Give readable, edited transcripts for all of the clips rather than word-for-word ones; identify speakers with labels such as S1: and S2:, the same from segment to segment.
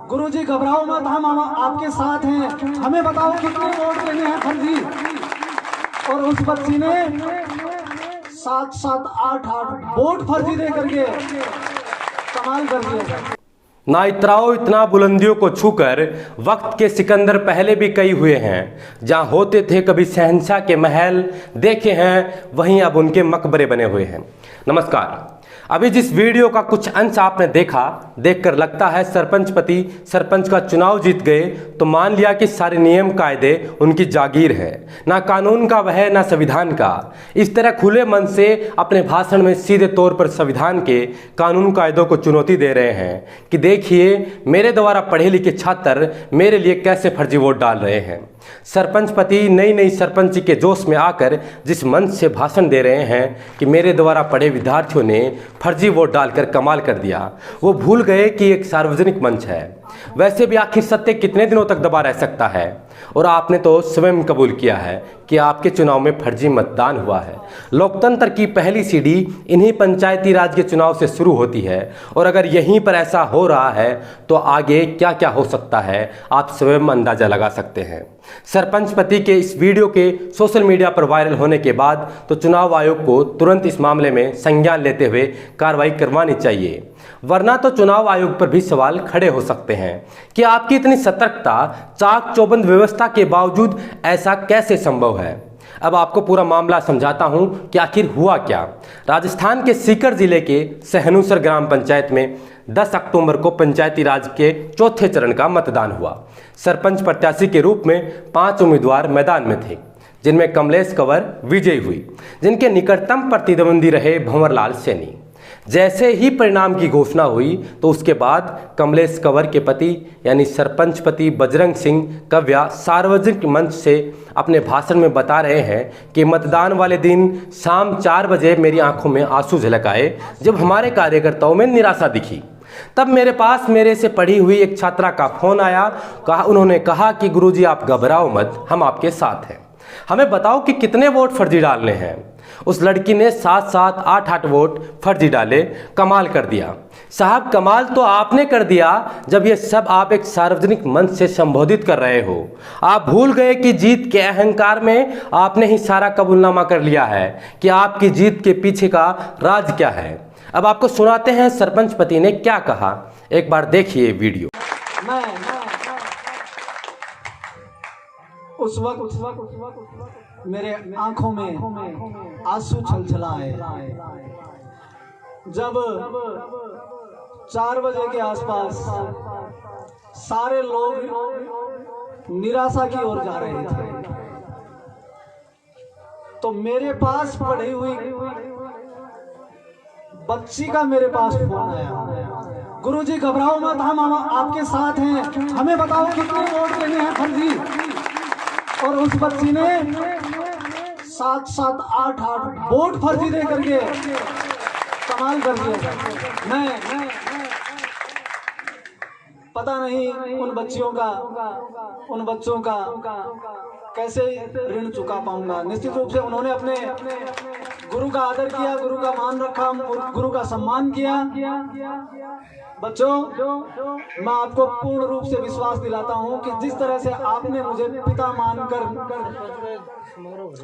S1: गुरुजी घबराओ मत, हम आपके साथ हैं। हमें बताओ कितने वोट देने हैं फर्जी। और उस बच्ची ने 7-7, 8-8 वोट फर्जी दे करके कमाल कर दिया।
S2: ना इतराओ इतना बुलंदियों को छूकर, वक्त के सिकंदर पहले भी कई हुए हैं। जहां होते थे कभी शहंशाह के महल, देखे हैं वहीं अब उनके मकबरे बने हुए हैं। नमस्कार। अभी जिस वीडियो का कुछ अंश आपने देखकर लगता है सरपंच पति सरपंच का चुनाव जीत गए तो मान लिया कि सारे नियम कायदे उनकी जागीर है, ना कानून का वह ना संविधान का। इस तरह खुले मन से अपने भाषण में सीधे तौर पर संविधान के कानून कायदों को चुनौती दे रहे हैं कि देखिए मेरे द्वारा पढ़े लिखे छात्र मेरे लिए कैसे फर्जी वोट डाल रहे हैं। सरपंच पति नई सरपंची के जोश में आकर जिस मंच से भाषण दे रहे हैं कि मेरे द्वारा पढ़े विद्यार्थियों ने फर्जी वोट डालकर कमाल कर दिया, वो भूल गए कि एक सार्वजनिक मंच है। वैसे भी आखिर सत्य कितने दिनों तक दबा रह सकता है। और आपने तो स्वयं कबूल किया है कि आपके चुनाव में फर्जी मतदान हुआ है। लोकतंत्र की पहली सीढ़ी इन्हीं पंचायती राज के चुनाव से शुरू होती है और अगर यहीं पर ऐसा हो रहा है तो आगे क्या क्या हो सकता है आप स्वयं अंदाजा लगा सकते हैं। सरपंच पति के इस वीडियो के सोशल मीडिया पर वायरल होने के बाद तो चुनाव आयोग को तुरंत इस मामले में संज्ञान लेते हुए कार्रवाई करवानी चाहिए, वरना तो चुनाव आयोग पर भी सवाल खड़े हो सकते हैं कि आपकी इतनी सतर्कता, चाक चौबंद व्यवस्था के बावजूद ऐसा कैसे संभव है। अब आपको पूरा मामला समझाता हूं कि आखिर हुआ क्या। राजस्थान के सीकर जिले के सहनुसर ग्राम पंचायत में 10 अक्टूबर को पंचायती राज के चौथे चरण का मतदान हुआ। सरपंच प्रत्याशी के रूप में 5 उम्मीदवार मैदान में थे, जिनमें कमलेश कंवर विजयी हुई, जिनके निकटतम प्रतिद्वंदी रहे भंवरलाल सैनी। जैसे ही परिणाम की घोषणा हुई तो उसके बाद कमलेश कंवर के पति यानी सरपंच पति बजरंग सिंह कव्या सार्वजनिक मंच से अपने भाषण में बता रहे हैं कि मतदान वाले दिन शाम 4 बजे मेरी आंखों में आंसू झलक आए जब हमारे कार्यकर्ताओं में निराशा दिखी। तब मेरे पास मेरे से पढ़ी हुई एक छात्रा का फोन आया। उन्होंने कहा कि गुरुजी आप घबराओ मत, हम आपके साथ हैं, हमें बताओ कि कितने वोट फर्जी डालने हैं। उस लड़की ने 7-7, 8-8 वोट फर्जी डाले, कमाल कर दिया। साहब कमाल तो आपने कर दिया जब ये सब आप एक सार्वजनिक मंच से संबोधित कर रहे हो। आप भूल गए कि जीत के अहंकार में आपने ही सारा कबूलनामा कर लिया है कि आपकी जीत के पीछे का राज क्या है। अब आपको सुनाते हैं सरपंच पति ने क्या कहा, एक बार देखिए वीडियो।
S1: उस वक्त मेरे आंखों में आंसू छलछलाए जब 4 बजे के आसपास सारे लोग निराशा की ओर जा रहे थे तो मेरे पास पढ़ी हुई बच्ची का मेरे पास फोन आया। गुरुजी घबराओ मत, हम आपके साथ हैं, हमें बताओ कितने वोट देने हैं फर्जी। और उस बच्ची ने 7-7, 8-8 वोट फर्जी दे करके कमाल कर दिया। मैं पता नहीं उन बच्चों का कैसे ऋण चुका पाऊंगा। निश्चित रूप से उन्होंने अपने गुरु का आदर किया, गुरु का मान रखा, गुरु का सम्मान किया। बच्चों, मैं आपको पूर्ण रूप से विश्वास दिलाता हूं कि जिस तरह से आपने मुझे पिता मानकर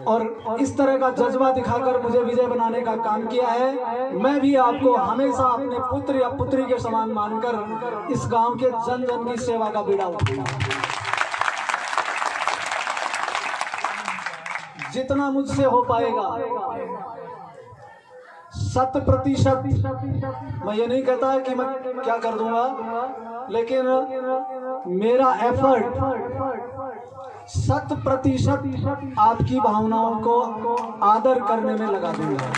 S1: और इस तरह का जज्बा दिखाकर मुझे विजय बनाने का काम किया है, मैं भी आपको हमेशा अपने पुत्र या पुत्री के समान मानकर इस गांव के जन जन की सेवा का बीड़ा उठाऊंगा। जितना मुझसे हो पाएगा 100%। मैं ये नहीं कहता कि मैं क्या कर दूंगा, लेकिन मेरा एफर्ट 100% आपकी भावनाओं को आदर करने में लगा दूंगा।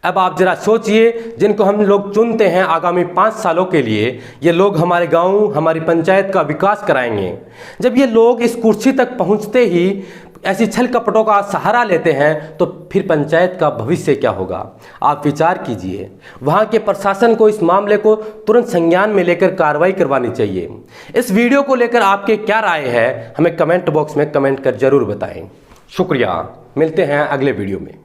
S2: अब आप जरा सोचिए, जिनको हम लोग चुनते हैं आगामी 5 सालों के लिए, ये लोग हमारे गांव हमारी पंचायत का विकास कराएंगे। जब ये लोग इस कुर्सी तक पहुंचते ही ऐसी छल कपटों का सहारा लेते हैं तो फिर पंचायत का भविष्य क्या होगा। आप विचार कीजिए। वहां के प्रशासन को इस मामले को तुरंत संज्ञान में लेकर कार्रवाई करवानी चाहिए। इस वीडियो को लेकर आपके क्या राय है, हमें कमेंट बॉक्स में कमेंट कर जरूर बताएं। शुक्रिया, मिलते हैं अगले वीडियो में।